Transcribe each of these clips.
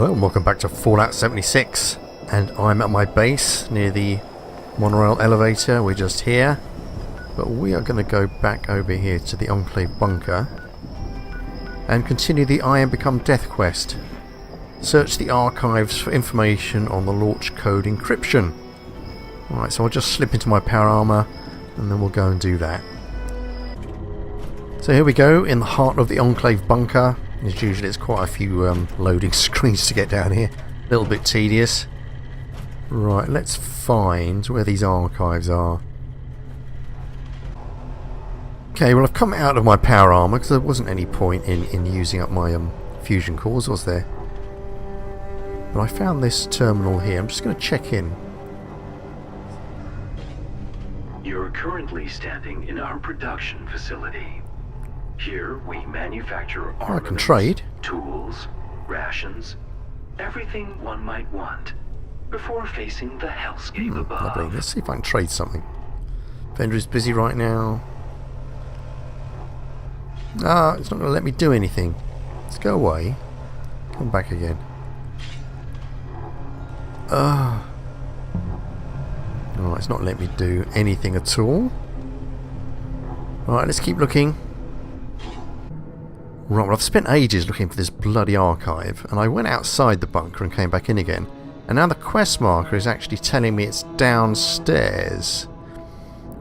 Hello and welcome back to Fallout 76, and I'm at my base near the monorail elevator. We're just here, but we are going to go back over here to the Enclave bunker and continue the I Am Become Death quest. Search the archives for information on the launch code encryption. Alright, so I'll just slip into my power armor and then we'll go and do that. So here we go, in the heart of the Enclave bunker. As usual, it's quite a few loading screens to get down here. A little bit tedious. Right, let's find where these archives are. Okay, well I've come out of my power armor because there wasn't any point in using up my fusion cores, was there? But I found this terminal here. I'm just going to check in. You're currently standing in our production facility. Here we manufacture armaments, I can trade. Tools, rations, everything one might want before facing the hellscape above. Lovely. Let's see if I can trade something. Vendor is busy right now. Ah, it's not going to let me do anything. Let's go away. Come back again. Ah. Alright, it's not letting me do anything at all. Alright, let's keep looking. Right, well I've spent ages looking for this bloody archive, and I went outside the bunker and came back in again. And now the quest marker is actually telling me it's downstairs.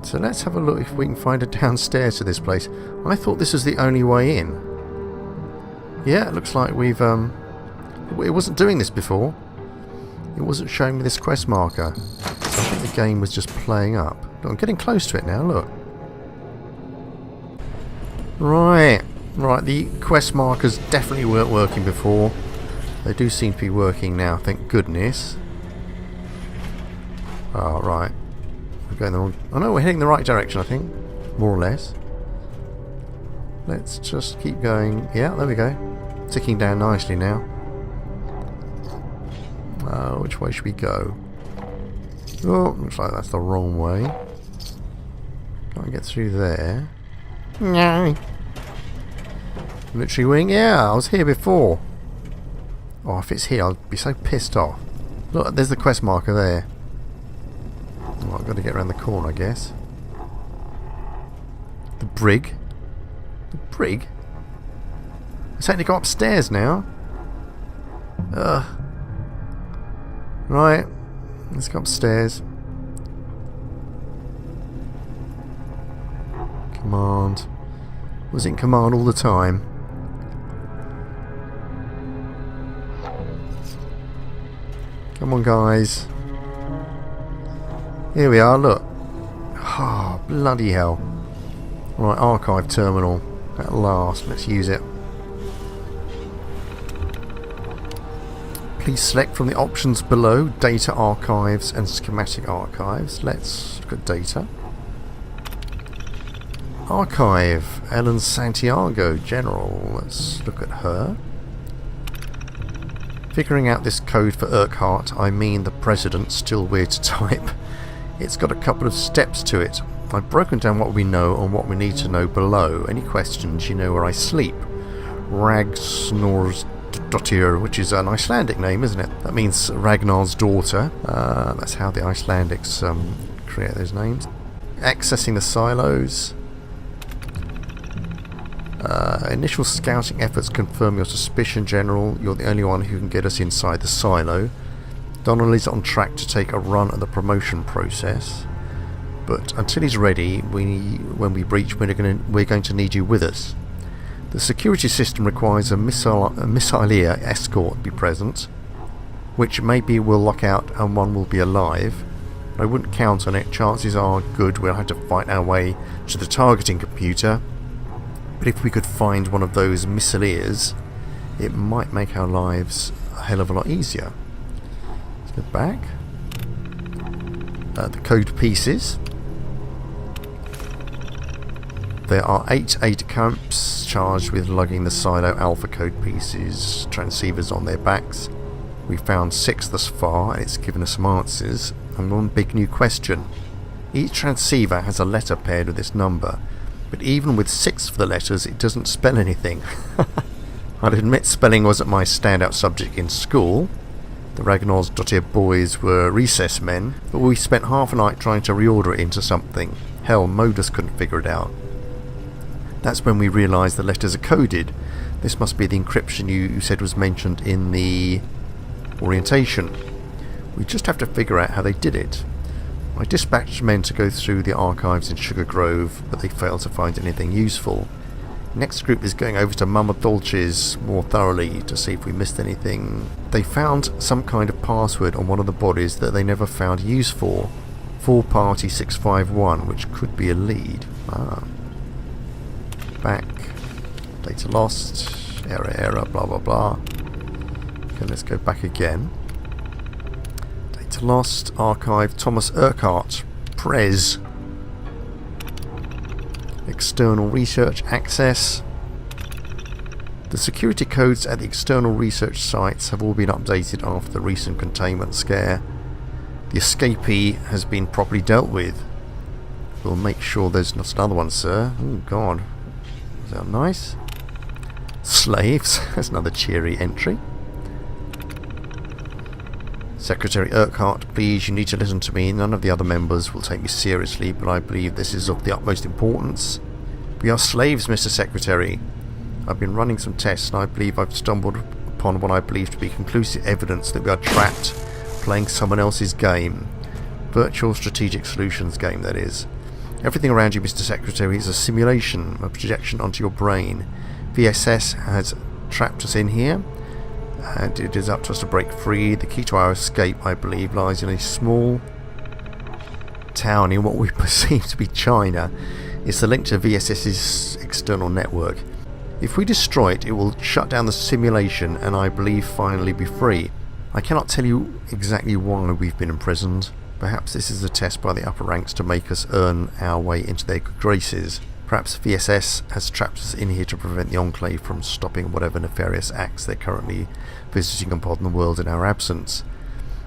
So let's have a look if we can find a downstairs to this place. I thought this was the only way in. Yeah, it looks like we've... it wasn't doing this before. It wasn't showing me this quest marker. So I think the game was just playing up. Look, I'm getting close to it now, look. Right, the quest markers definitely weren't working before. They do seem to be working now, thank goodness. Oh, right. We're going the wrong... Oh no, we're heading the right direction, I think. More or less. Let's just keep going. Yeah, there we go. Ticking down nicely now. Which way should we go? Oh, looks like that's the wrong way. Can't get through there. No. Military wing? Yeah, I was here before. Oh, if it's here, I'll be so pissed off. Look, there's the quest marker there. Oh, I've got to get around the corner, I guess. The brig? The brig? It's having to go upstairs now. Ugh. Right, let's go upstairs. Command. Was in command all the time. Come on, guys. Here we are, look. Oh, bloody hell. Right, archive terminal. At last, let's use it. Please select from the options below data archives and schematic archives. Let's look at data. Archive, Ellen Santiago, General. Let's look at her. Figuring out this code for Urquhart, I mean the President, still weird to type. It's got a couple of steps to it. I've broken down what we know and what we need to know below. Any questions, you know where I sleep. Ragnar's Dottir, which is an Icelandic name, isn't it? That means Ragnar's daughter. That's how the Icelandics create those names. Accessing the silos. Initial scouting efforts confirm your suspicion, General. You're the only one who can get us inside the silo. Donnelly's on track to take a run at the promotion process. But until he's ready, when we breach, we're going to need you with us. The security system requires a missileer escort be present, which maybe will lock out and one will be alive. I wouldn't count on it. Chances are good we'll have to fight our way to the targeting computer. But if we could find one of those missileers, it might make our lives a hell of a lot easier. Let's go back. The code pieces. There are 8 aid camps charged with lugging the silo alpha code pieces, transceivers on their backs. We've found 6 thus far, and it's given us some answers. And one big new question. Each transceiver has a letter paired with this number, but even with 6 of the letters, it doesn't spell anything. I'd admit spelling wasn't my standout subject in school. The Ragnar's boys were recess men, but we spent half a night trying to reorder it into something. Hell, Modus couldn't figure it out. That's when we realised the letters are coded. This must be the encryption you said was mentioned in the orientation. We just have to figure out how they did it. I dispatched men to go through the archives in Sugar Grove, but they failed to find anything useful. Next group is going over to Mama Dolce's more thoroughly to see if we missed anything. They found some kind of password on one of the bodies that they never found use for. 4-party 651, which could be a lead. Back. Data lost. Error, blah blah blah. Okay, let's go back again. Data lost. Archive. Thomas Urquhart. Prez. External research access. The security codes at the external research sites have all been updated after the recent containment scare. The escapee has been properly dealt with. We'll make sure there's not another one, sir. Oh god. Is that nice? Slaves. That's another cheery entry. Secretary Urquhart, please, you need to listen to me. None of the other members will take me seriously, but I believe this is of the utmost importance. We are slaves, Mr. Secretary. I've been running some tests, and I believe I've stumbled upon what I believe to be conclusive evidence that we are trapped, playing someone else's game. Virtual strategic solutions game, that is. Everything around you, Mr. Secretary, is a simulation, a projection onto your brain. VSS has trapped us in here, and it is up to us to break free. The key to our escape, I believe, lies in a small town in what we perceive to be China. It's the link to VSS's external network. If we destroy it, it will shut down the simulation and I believe finally be free. I cannot tell you exactly why we've been imprisoned. Perhaps this is a test by the upper ranks to make us earn our way into their good graces. Perhaps VSS has trapped us in here to prevent the Enclave from stopping whatever nefarious acts they're currently visiting upon the world in our absence.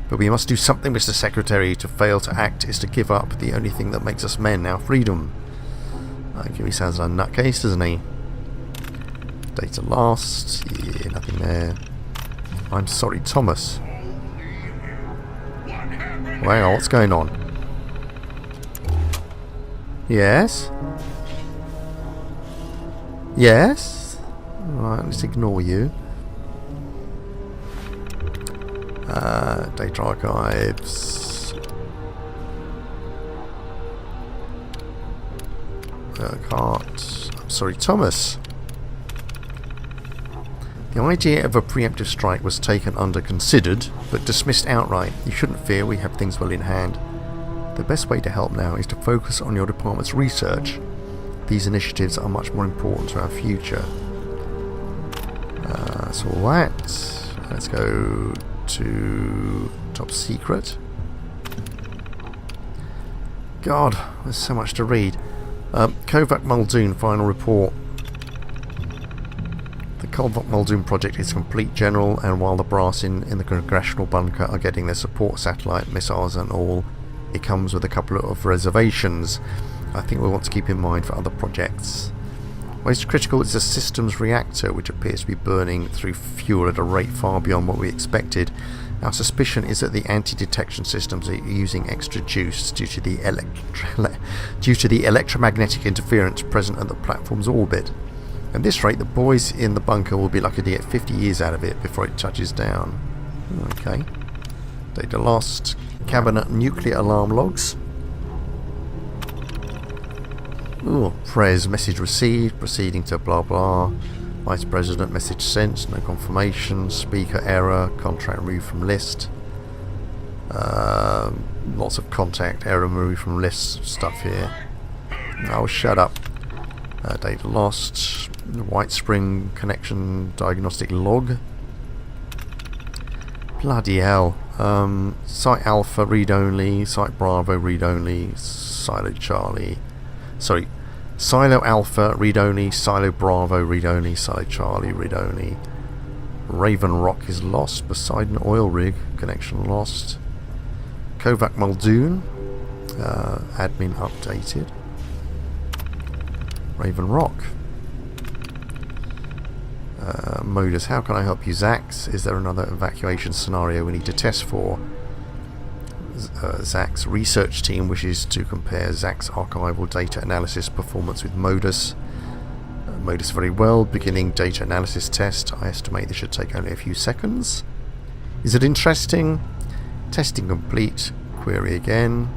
But we must do something, Mr. Secretary. To fail to act is to give up the only thing that makes us men, our freedom. He sounds like a nutcase, doesn't he? Data lost. Yeah, nothing there. I'm sorry, Thomas. Well, hang on, what's going on? Yes? Yes? Alright, let's ignore you. Data archives. Urquhart. I'm sorry, Thomas. The idea of a preemptive strike was taken under considered, but dismissed outright. You shouldn't fear, we have things well in hand. The best way to help now is to focus on your department's research. These initiatives are much more important to our future. So that. Let's go to top secret. God, there's so much to read. Kovac Muldoon final report. The Kovac Muldoon project is complete, General, and while the brass in the congressional bunker are getting their support satellite, missiles and all, it comes with a couple of reservations. I think we want to keep in mind for other projects. Most critical is the system's reactor, which appears to be burning through fuel at a rate far beyond what we expected. Our suspicion is that the anti-detection systems are using extra juice due to the electromagnetic interference present at the platform's orbit. At this rate, the boys in the bunker will be lucky to get 50 years out of it before it touches down. Okay. Data lost. Cabinet nuclear alarm logs. Ooh, Prez, message received, proceeding to blah blah. Vice President, message sent, no confirmation. Speaker error, contract removed from list. Lots of contact error removed from list stuff here. Oh, shut up. Data lost. White Spring connection diagnostic log. Bloody hell. Site Alpha read only, Site Bravo read only, Silo Charlie. Sorry, Silo Alpha read only, Silo Bravo read only, Silo Charlie read only. Raven Rock is lost, Poseidon oil rig connection lost. Kovac Muldoon admin updated. Modus, how can I help you, Zax? Is there another evacuation scenario we need to test for? Zax research team wishes to compare Zax archival data analysis performance with Modus. Modus very well. Beginning data analysis test. I estimate this should take only a few seconds. Is it interesting? Testing complete. Query again.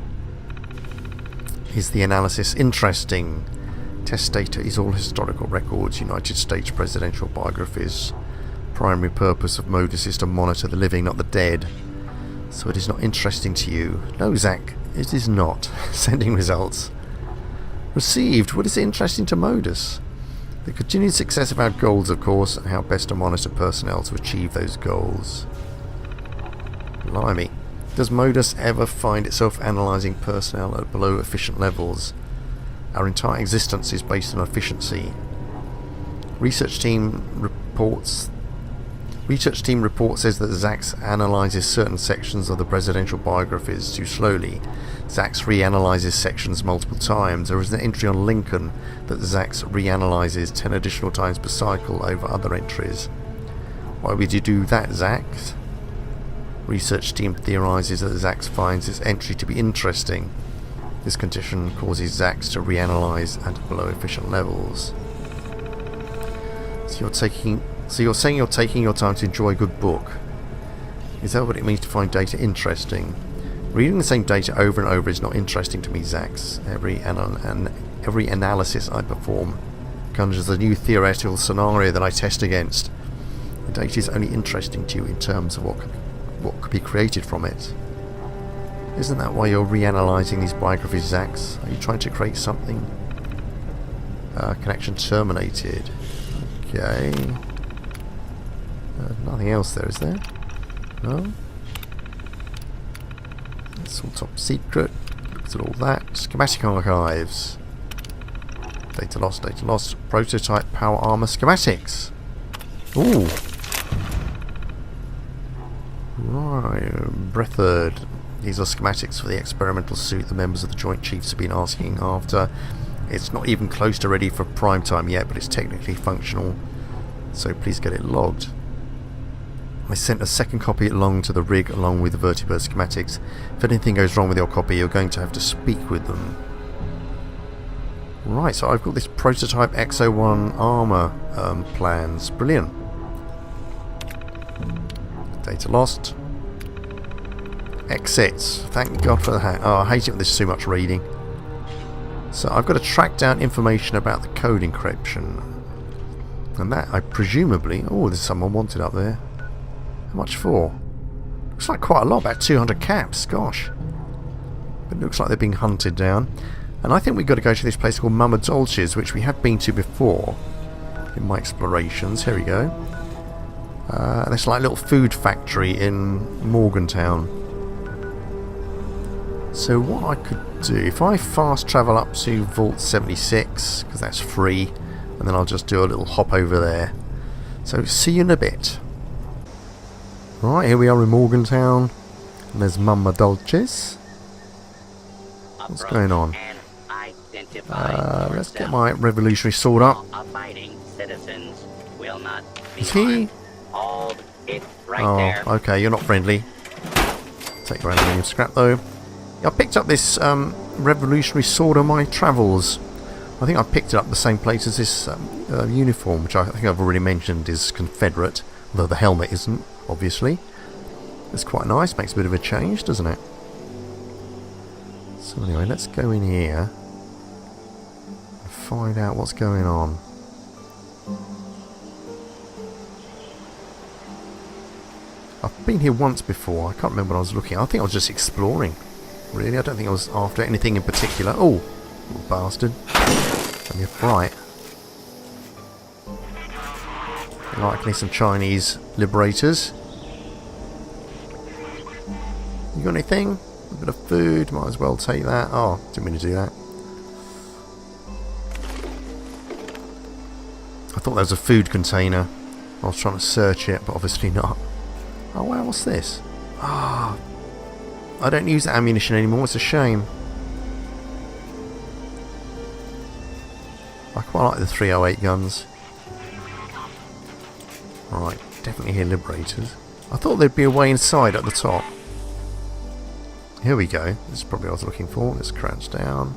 Is the analysis interesting? Test data is all historical records, United States presidential biographies. Primary purpose of Modus is to monitor the living, not the dead. So it is not interesting to you. No, Zach, it is not. Sending results. Received. What is interesting to Modus? The continued success of our goals, of course, and how best to monitor personnel to achieve those goals. Blimey. Does Modus ever find itself analysing personnel at below efficient levels? Our entire existence is based on efficiency. Research team report says that Zax analyses certain sections of the presidential biographies too slowly. Zax reanalyzes sections multiple times. There is an entry on Lincoln that Zax reanalyzes 10 additional times per cycle over other entries. Why would you do that, Zax? Research team theorizes that Zax finds this entry to be interesting. This condition causes Zax to reanalyze at below efficient levels. So you're saying you're taking your time to enjoy a good book. Is that what it means to find data interesting? Reading the same data over and over is not interesting to me, Zax. Every analysis I perform conjures a new theoretical scenario that I test against. The data is only interesting to you in terms of what could be created from it. Isn't that why you're reanalyzing these biographies, Zax? Are you trying to create something? Connection terminated. Okay. Nothing else there, is there? No? It's all top secret. Look at all that. Schematic archives. Data lost, data lost. Prototype power armor schematics. Ooh. Right. Brethard. These are schematics for the experimental suit the members of the Joint Chiefs have been asking after. It's not even close to ready for prime time yet, but it's technically functional. So please get it logged. I sent a second copy along to the rig along with the vertibird schematics. If anything goes wrong with your copy, you're going to have to speak with them. Right, so I've got this prototype X01 armor plans. Brilliant. Data lost. Exits. Thank God for that. Oh, I hate it when there's too much reading. So I've got to track down information about the code encryption. And that, I presumably... Oh, there's someone wanted up there. How much for? Looks like quite a lot, about 200 caps, gosh. But it looks like they're being hunted down. And I think we've got to go to this place called Mama Dolce's, which we have been to before in my explorations. Here we go. There's like a little food factory in Morgantown. So what I could do, if I fast travel up to Vault 76, because that's free, and then I'll just do a little hop over there. So see you in a bit. Right, here we are in Morgantown, and there's Mama Dolce's. What's going on? Let's get my revolutionary sword up. Is he? Oh, okay, you're not friendly. Take your aluminium scrap though. I picked up this revolutionary sword on my travels. I think I picked it up the same place as this uniform, which I think I've already mentioned is Confederate, although the helmet isn't, obviously. It's quite nice, makes a bit of a change, doesn't it? So anyway, let's go in here and find out what's going on. I've been here once before, I can't remember when I was looking. I think I was just exploring. Really, I don't think I was after anything in particular. Oh, little bastard. And you're bright. Likely some Chinese liberators. You got anything? A bit of food, might as well take that. Oh, didn't mean to do that. I thought there was a food container. I was trying to search it, but obviously not. Oh wow, what's this? Ah. I don't use ammunition anymore, it's a shame. I quite like the 308 guns. Definitely hear liberators. I thought there'd be a way inside at the top. Here we go. This is probably what I was looking for. Let's crouch down.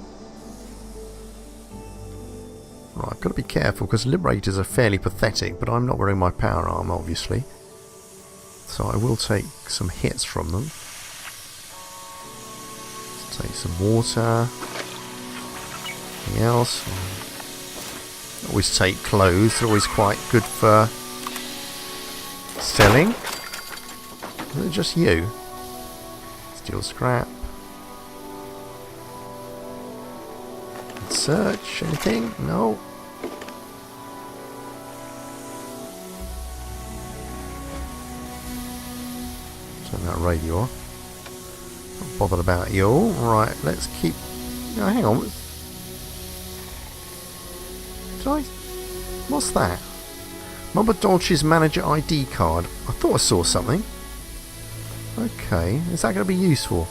Right, I've got to be careful because liberators are fairly pathetic, but I'm not wearing my power arm, obviously. So I will take some hits from them. Let's take some water. Anything else? Always take clothes. They're always quite good for selling. Is it just you? Steel scrap. Search anything? No. Turn that radio off. Not bothered about you all. Right, let's keep. No, hang on. Did I? What's that? Mama Dolce's manager ID card. I thought I saw something. Okay, is that going to be useful?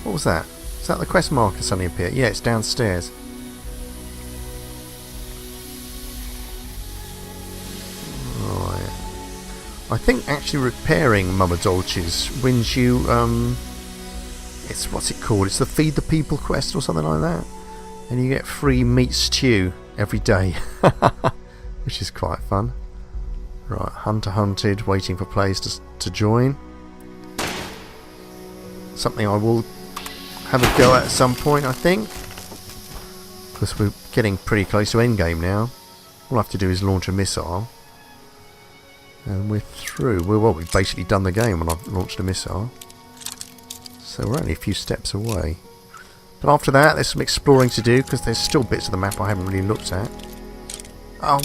What was that? Is that the quest marker suddenly appeared? Yeah, it's downstairs. Right. I think actually repairing Mama Dolce's wins you, it's, what's it called? It's the Feed the People quest or something like that. And you get free meat stew every day. Which is quite fun. Right, Hunter hunted, waiting for players to join. Something I will have a go at some point, I think. Because we're getting pretty close to endgame now. All I have to do is launch a missile. And we're through. Well, we've basically done the game when I've launched a missile. So we're only a few steps away. But after that, there's some exploring to do, because there's still bits of the map I haven't really looked at. Oh,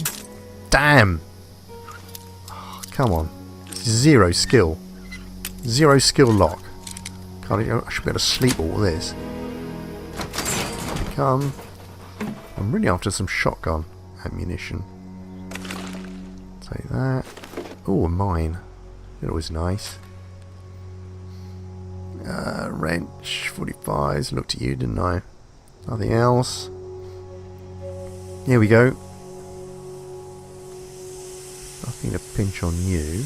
damn! Oh, come on. Zero skill. Zero skill lock. I should be able to sleep all this. Here we come. I'm really after some shotgun ammunition. Take that. Oh, a mine. That was nice. Wrench, 45s. Looked at you, didn't I? Nothing else. Here we go. Nothing to pinch on you.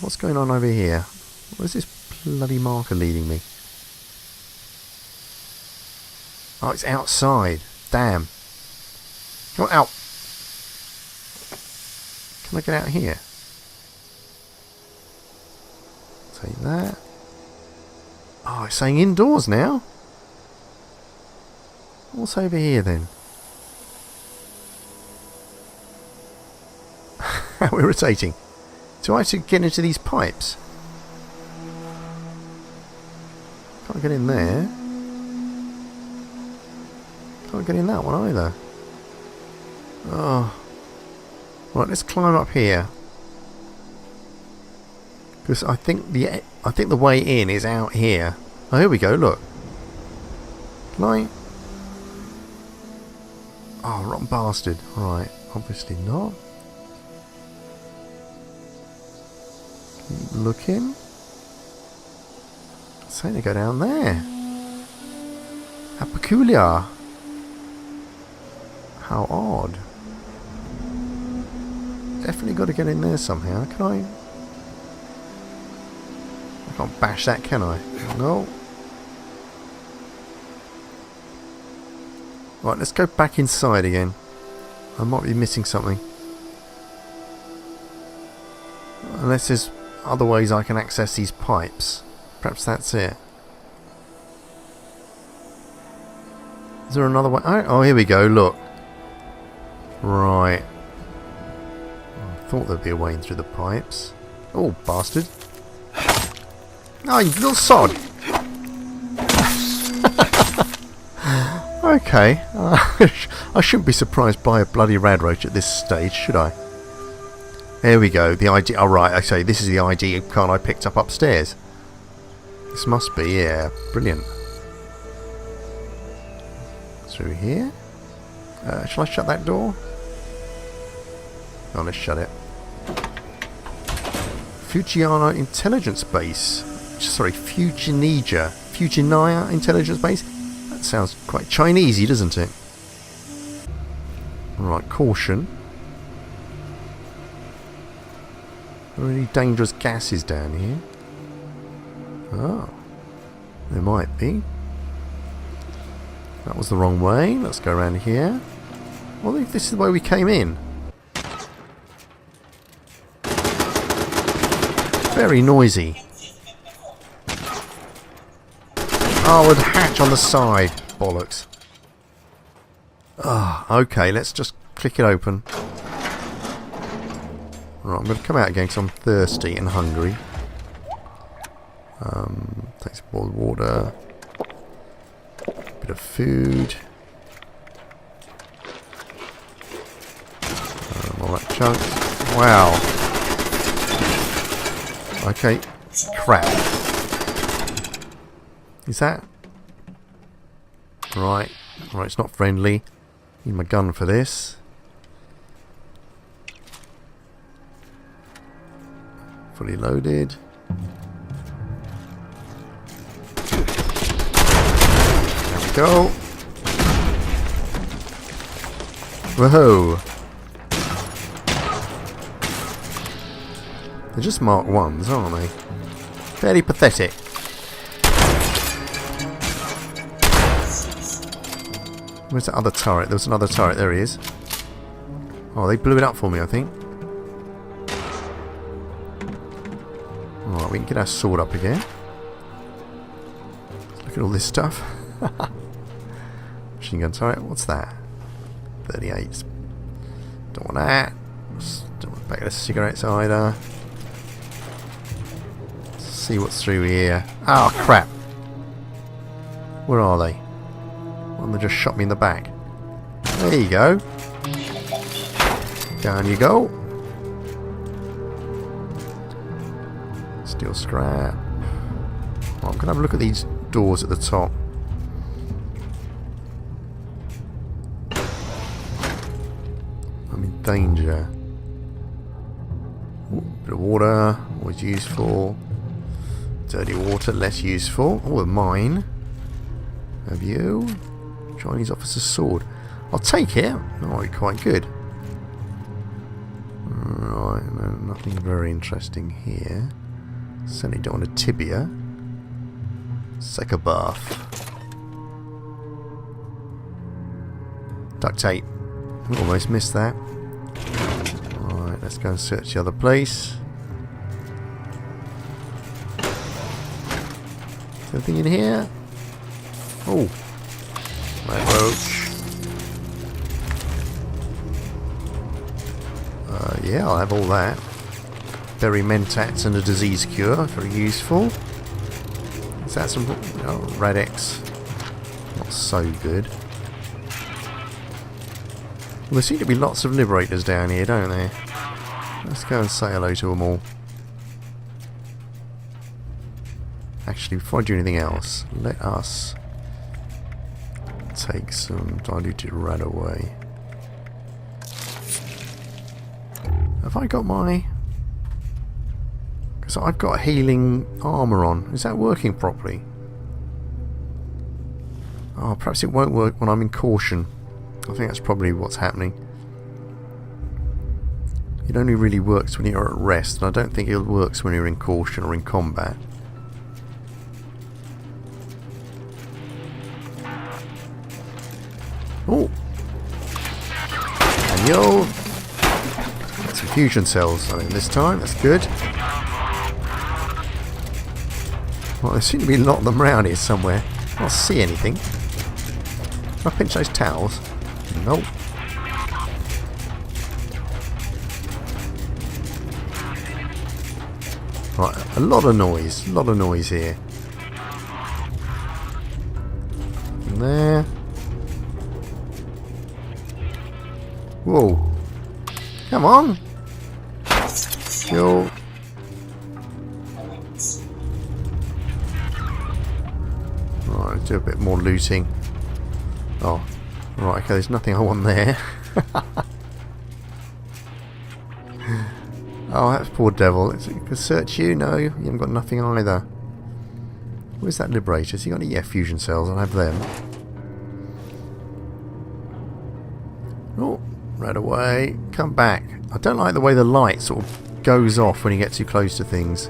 What's going on over here? Where's this bloody marker leading me? Oh, it's outside. Damn. Come on, out. Can I get out here? Take that. Oh, it's saying indoors now. What's over here then? How irritating. Do I have to get into these pipes? Can't get in there. Can't get in that one either. Oh. Right, let's climb up here. Because I think the way in is out here. Oh, here we go, look. Can I? Oh, rotten bastard. Right, obviously not. Keep looking. It's saying to go down there. How peculiar. How odd. Definitely got to get in there somehow. Can I? I can't bash that, can I? No. Right, let's go back inside again. I might be missing something. Unless there's other ways I can access these pipes. Perhaps that's it. Is there another way? Oh, here we go, look. Right. I thought there'd be a way in through the pipes. Oh, bastard. Oh, you little sod. Okay. I shouldn't be surprised by a bloody rad roach at this stage, should I? There we go. The ID. Oh, right. I say this is the ID card I picked up upstairs. This must be, yeah. Brilliant. Through here. Shall I shut that door? Oh, let's shut it. Fujiniya Intelligence Base. Sorry, Fujiniya Intelligence Base. That sounds quite Chinesey, doesn't it? Right, caution. Are there any dangerous gases down here? Oh, there might be. That was the wrong way. Let's go around here. Well, if this is the way we came in. Very noisy. Oh, a hatch on the side. Bollocks. Ah, okay, let's just click it open. Right, I'm going to come out again because I'm thirsty and hungry. Take some boiled water. Bit of food. All that chunks. Wow. Okay. Crap. Is that? Right. Right, it's not friendly. Need my gun for this. Fully loaded. There we go. Whoa. They're just Mark 1s, aren't they? Fairly pathetic. Where's that other turret? There was another turret. There he is. Oh, they blew it up for me, I think. Alright, we can get our sword up again. Look at all this stuff. Machine gun turret. What's that? 38. Don't want that. Don't want a packet of cigarettes either. Let's see what's through here. Oh, crap. Where are they? One that just shot me in the back. There you go. Down you go. Steel scrap. Well, I'm going to have a look at these doors at the top. I'm in danger. Ooh, bit of water, always useful. Dirty water, less useful. Oh, a mine. Have you? Chinese officer's sword. I'll take it. Oh, quite good. Right, no, nothing very interesting here. Certainly don't want a tibia. Second bath. Duct tape. We almost missed that. Alright, let's go and search the other place. Is there anything in here? Oh. Red roach. Yeah, I'll have all that. Berry mentats and a disease cure. Very useful. Is that some... Oh, Radex. Not so good. Well, there seem to be lots of liberators down here, don't there? Let's go and say hello to them all. Actually, before I do anything else, let us take some diluted rad away. Have I got my... Because I've got healing armour on. Is that working properly? Oh, perhaps it won't work when I'm in caution. I think that's probably what's happening. It only really works when you're at rest, and I don't think it works when you're in caution or in combat. Oh! And yo! Some fusion cells, I think, this time. That's good. Well, there seem to be a lot of them around here somewhere. I can't see anything. Can I pinch those towels? Nope. Right, a lot of noise here. And there. Whoa. Come on. Yo. Right, do a bit more looting. Oh, right, okay, there's nothing I want there. Oh, that's poor devil. It could search you? No, you haven't got nothing either. Where's that liberator? Has he got any? Yeah, fusion cells. I'll have them. Oh, right away. Come back. I don't like the way the light sort of goes off when you get too close to things.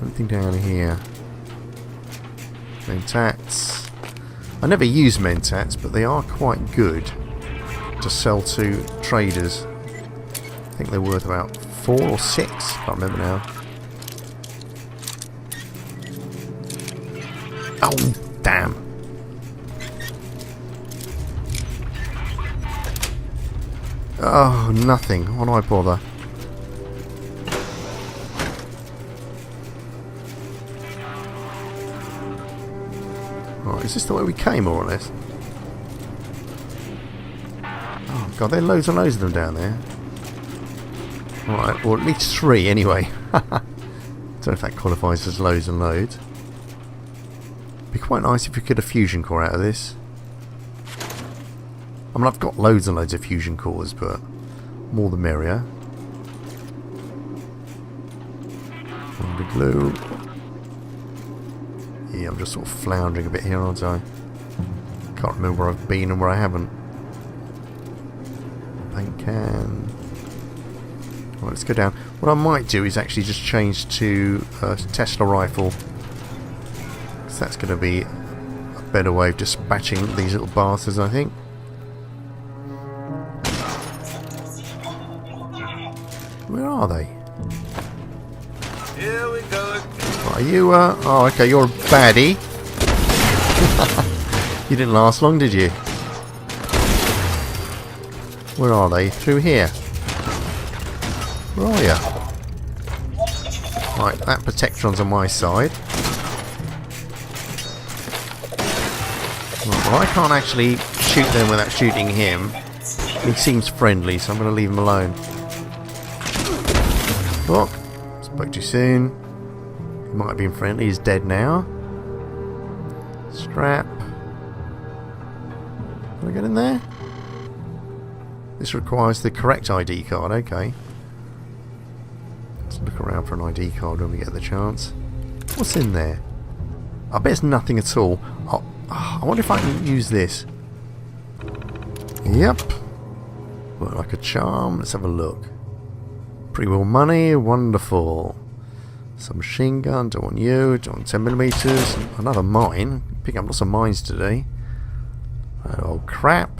Anything down here? Mentats. I never use mentats, but they are quite good to sell to traders. I think they're worth about 4 or 6. Can't remember now. Oh, damn. Oh, nothing. Why do I bother? Right, is this the way we came, more or less? Oh, God, there are loads and loads of them down there. Right, or at least 3 anyway. Don't know if that qualifies as loads and loads. Be quite nice if we could get a fusion core out of this. I mean, I've got loads and loads of fusion cores, but more the merrier. Wonder glue. Yeah, I'm just sort of floundering a bit here, aren't I? Can't remember where I've been and where I haven't. Paint can. Right, let's go down. What I might do is actually just change to a Tesla rifle. Because that's going to be a better way of dispatching these little bastards, I think. Where are they? Here we go. Are you, oh, okay, you're a baddie. You didn't last long, did you? Where are they? Through here. Where are you? Right, that Protectron's on my side. Right, well, I can't actually shoot them without shooting him. He seems friendly, so I'm going to leave him alone. Oh, spoke too soon. He might have been friendly. He's dead now. Strap. Can I get in there? This requires the correct ID card. Okay. Let's look around for an ID card when we get the chance. What's in there? I bet it's nothing at all. Oh, I wonder if I can use this. Yep. Work like a charm. Let's have a look. Pre-will money, wonderful. Some machine gun, don't want you, don't want 10mm. Another mine. Picking up lots of mines today. Oh crap.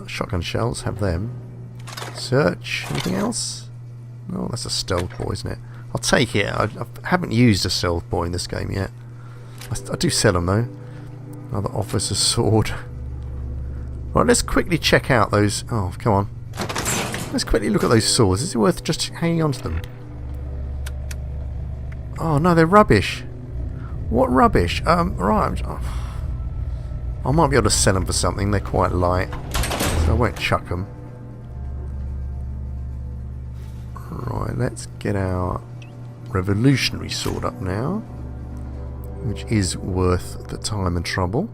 Shotgun shells, have them. Search, anything else? No, that's a stealth boy, isn't it? I'll take it. I haven't used a stealth boy in this game yet. I do sell them though. Another officer's sword. Right, let's quickly check out those. Oh, come on. Let's quickly look at those swords. Is it worth just hanging on to them? Oh no, they're rubbish. What rubbish? Right. I might be able to sell them for something. They're quite light, so I won't chuck them. Right, let's get our revolutionary sword up now, which is worth the time and trouble.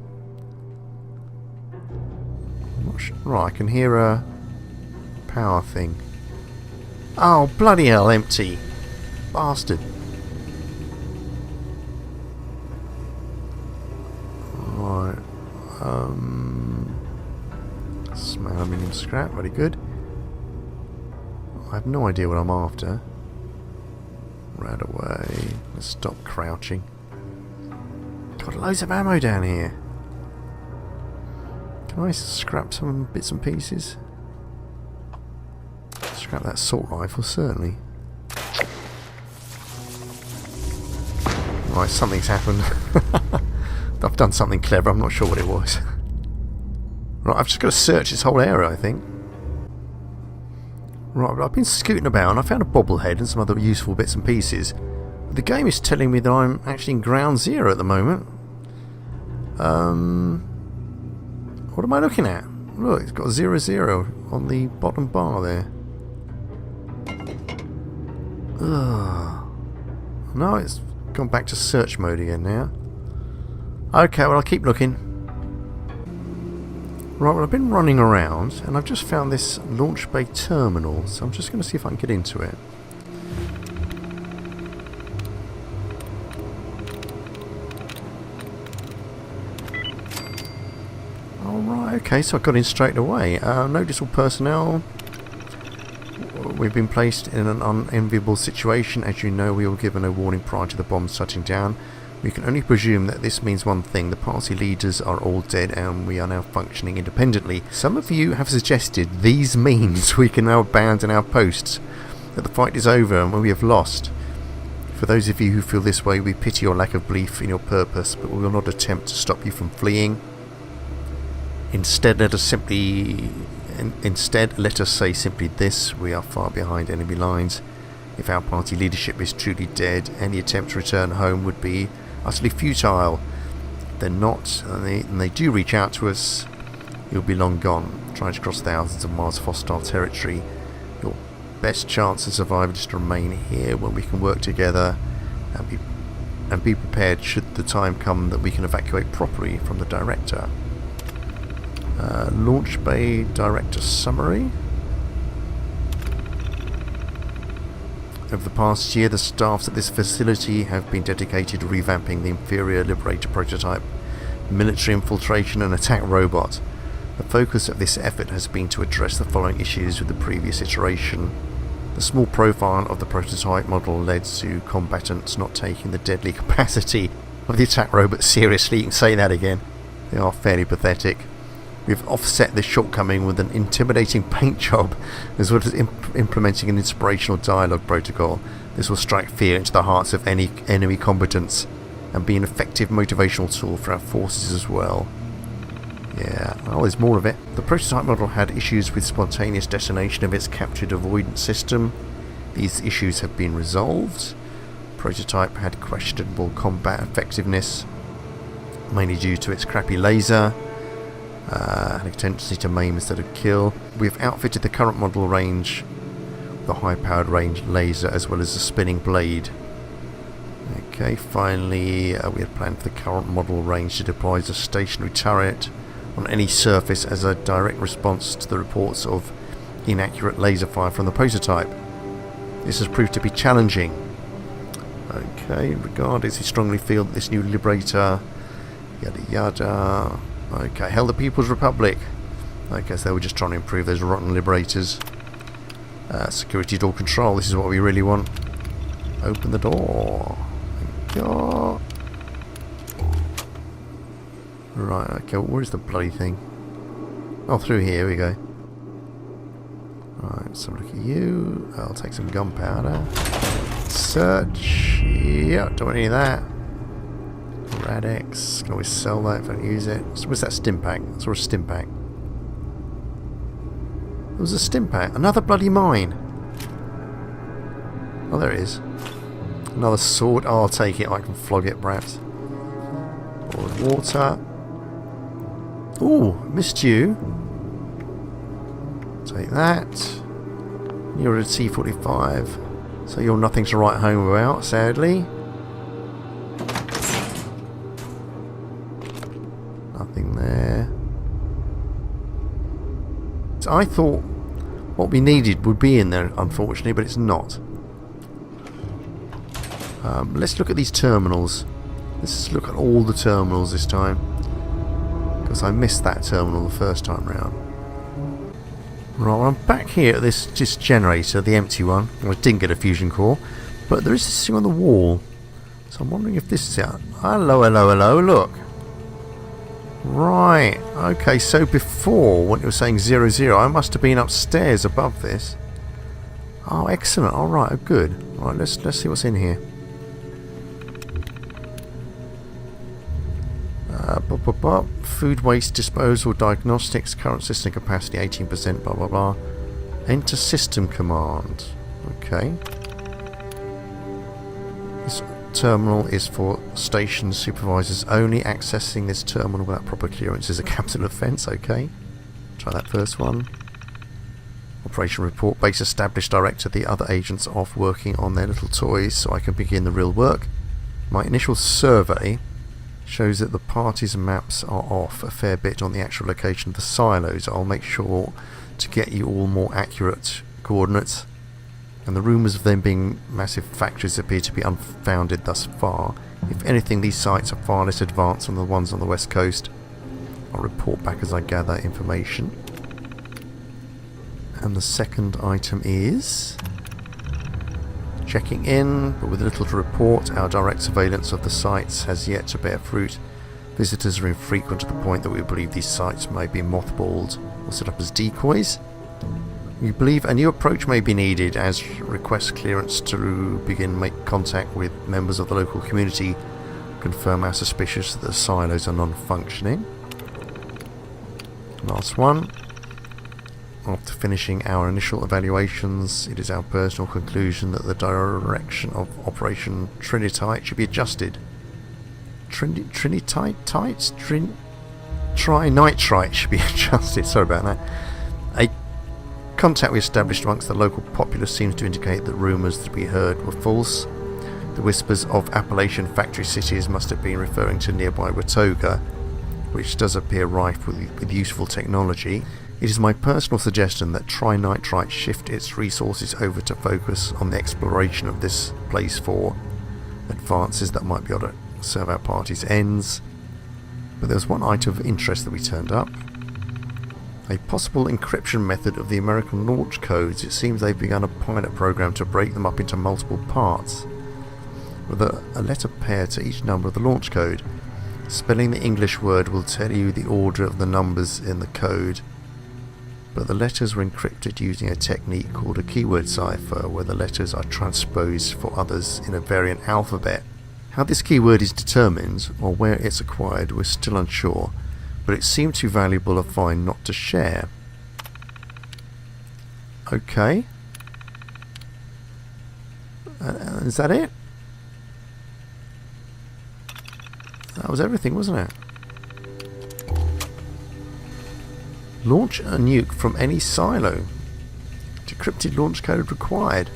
Right, I can hear a power thing. Oh, bloody hell, empty. Bastard. Right. Some aluminium scrap, very good. I have no idea what I'm after. Right away. Let's stop crouching. Got loads of ammo down here. Can I scrap some bits and pieces? Scrap that assault rifle, certainly. Right, something's happened. I've done something clever, I'm not sure what it was. Right, I've just got to search this whole area, I think. Right, I've been scooting about and I found a bobblehead and some other useful bits and pieces. The game is telling me that I'm actually in ground zero at the moment. What am I looking at? Look, it's got 0-0 on the bottom bar there. Ugh. No, it's gone back to search mode again now. Okay, well I'll keep looking. Right, well I've been running around and I've just found this launch bay terminal, so I'm just going to see if I can get into it. Alright, okay, so I got in straight away. Notice all personnel. We've been placed in an unenviable situation. As you know, we were given a warning prior to the bombs touching down. We can only presume that this means one thing: the party leaders are all dead and we are now functioning independently. Some of you have suggested these means we can now abandon our posts, that the fight is over and we have lost. For those of you who feel this way, we pity your lack of belief in your purpose, but we will not attempt to stop you from fleeing. Instead, let us say simply this: we are far behind enemy lines. If our party leadership is truly dead, any attempt to return home would be utterly futile. If they're not, and they do reach out to us, you'll be long gone, trying to cross thousands of miles of hostile territory. Your best chance of survival is to remain here, where we can work together and be prepared should the time come that we can evacuate properly from the director. Launch Bay Director Summary. Over the past year, the staffs at this facility have been dedicated to revamping the inferior Liberator prototype, military infiltration and attack robot. The focus of this effort has been to address the following issues with the previous iteration. The small profile of the prototype model led to combatants not taking the deadly capacity of the attack robot seriously. You can say that again. They are fairly pathetic. We've offset this shortcoming with an intimidating paint job, as well as implementing an inspirational dialogue protocol. This will strike fear into the hearts of any enemy combatants and be an effective motivational tool for our forces as well. Yeah, oh, there's more of it. The prototype model had issues with spontaneous detonation of its captured avoidance system. These issues have been resolved. Prototype had questionable combat effectiveness, mainly due to its crappy laser. Had a tendency to maim instead of kill. We've outfitted the current model range with a high-powered range laser as well as a spinning blade. Okay, finally, we had planned for the current model range to deploy as a stationary turret on any surface as a direct response to the reports of inaccurate laser fire from the prototype. This has proved to be challenging. Okay, regardless, we strongly feel that this new Liberator, yada yada. Okay, Hell the People's Republic. I guess they were just trying to improve those rotten Liberators. Security door control, this is what we really want. Open the door. Thank you. Right, okay, where's the bloody thing? Oh, through here we go. Right, let's have a look at you. I'll take some gunpowder. Search. Yeah, don't want any of that. Radix. Can always sell that if I don't use it. What's that stim pack? I saw a stim pack. There was a stim pack. Another bloody mine. Oh, there it is. Another sword. Oh, I'll take it. I can flog it, perhaps. Boiled water. Ooh, missed you. Take that. You're a T-45. So you're nothing to write home about, sadly. Nothing there. So I thought what we needed would be in there, unfortunately, but it's not. Let's look at these terminals. Let's look at all the terminals this time, because I missed that terminal the first time round. Right, well, I'm back here at this generator, the empty one. I didn't get a fusion core, but there is this thing on the wall. So I'm wondering if this is it. Hello, hello, hello, look. Right, okay, so before, when you were saying 00, I must have been upstairs above this. Oh, excellent, alright, oh, good. Alright, let's see what's in here. Food waste disposal diagnostics, current system capacity 18%, blah blah blah. Enter system command. Okay. This terminal is for station supervisors only. Accessing this terminal without proper clearance is a capital offence. Okay. Try that first one. Operation report. Base established. Director. The other agents off working on their little toys so I can begin the real work. My initial survey shows that the party's maps are off a fair bit on the actual location of the silos. I'll make sure to get you all more accurate coordinates, and the rumours of them being massive factories appear to be unfounded thus far. If anything, these sites are far less advanced than the ones on the west coast. I'll report back as I gather information. And the second item is checking in, but with little to report. Our direct surveillance of the sites has yet to bear fruit. Visitors are infrequent to the point that we believe these sites may be mothballed or set up as decoys. We believe a new approach may be needed as request clearance to begin make contact with members of the local community confirm our suspicions that the silos are non-functioning. Last one. After finishing our initial evaluations, it is our personal conclusion that the direction of Operation Trinitite should be adjusted. Trinitrite should be adjusted. Sorry about that. A contact we established amongst the local populace seems to indicate that rumours that we heard were false. The whispers of Appalachian factory cities must have been referring to nearby Watoga, which does appear rife with useful technology. It is my personal suggestion that Trinitrite shift its resources over to focus on the exploration of this place for advances that might be able to serve our party's ends. But there was one item of interest that we turned up. A possible encryption method of the American launch codes. It seems they've begun a pilot program to break them up into multiple parts, with a letter paired to each number of the launch code. Spelling the English word will tell you the order of the numbers in the code, but the letters were encrypted using a technique called a keyword cipher, where the letters are transposed for others in a variant alphabet. How this keyword is determined, or where it's acquired, we're still unsure, but it seemed too valuable a find not to share. Okay. Is that it? That was everything, wasn't it? Launch a nuke from any silo. Decrypted launch code required.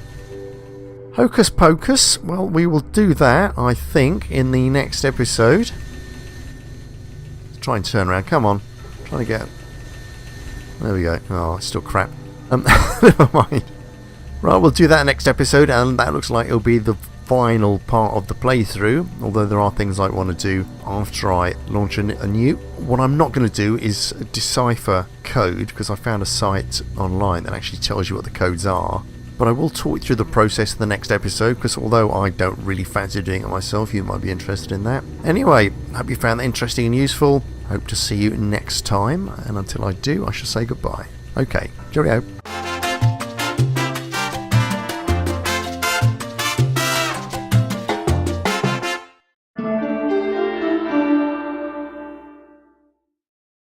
Hocus pocus. Well, we will do that, I think, in the next episode. Let's try and turn around. Come on. Trying to get... There we go. Oh, it's still crap. Never mind. Right, we'll do that next episode, and that looks like it'll be the final part of the playthrough, although there are things I want to do after I launch a nuke. What I'm not going to do is decipher code, because I found a site online that actually tells you what the codes are. But I will talk you through the process in the next episode, because although I don't really fancy doing it myself, you might be interested in that. Anyway, hope you found that interesting and useful. Hope to see you next time, and until I do, I shall say goodbye. Okay, cheerio.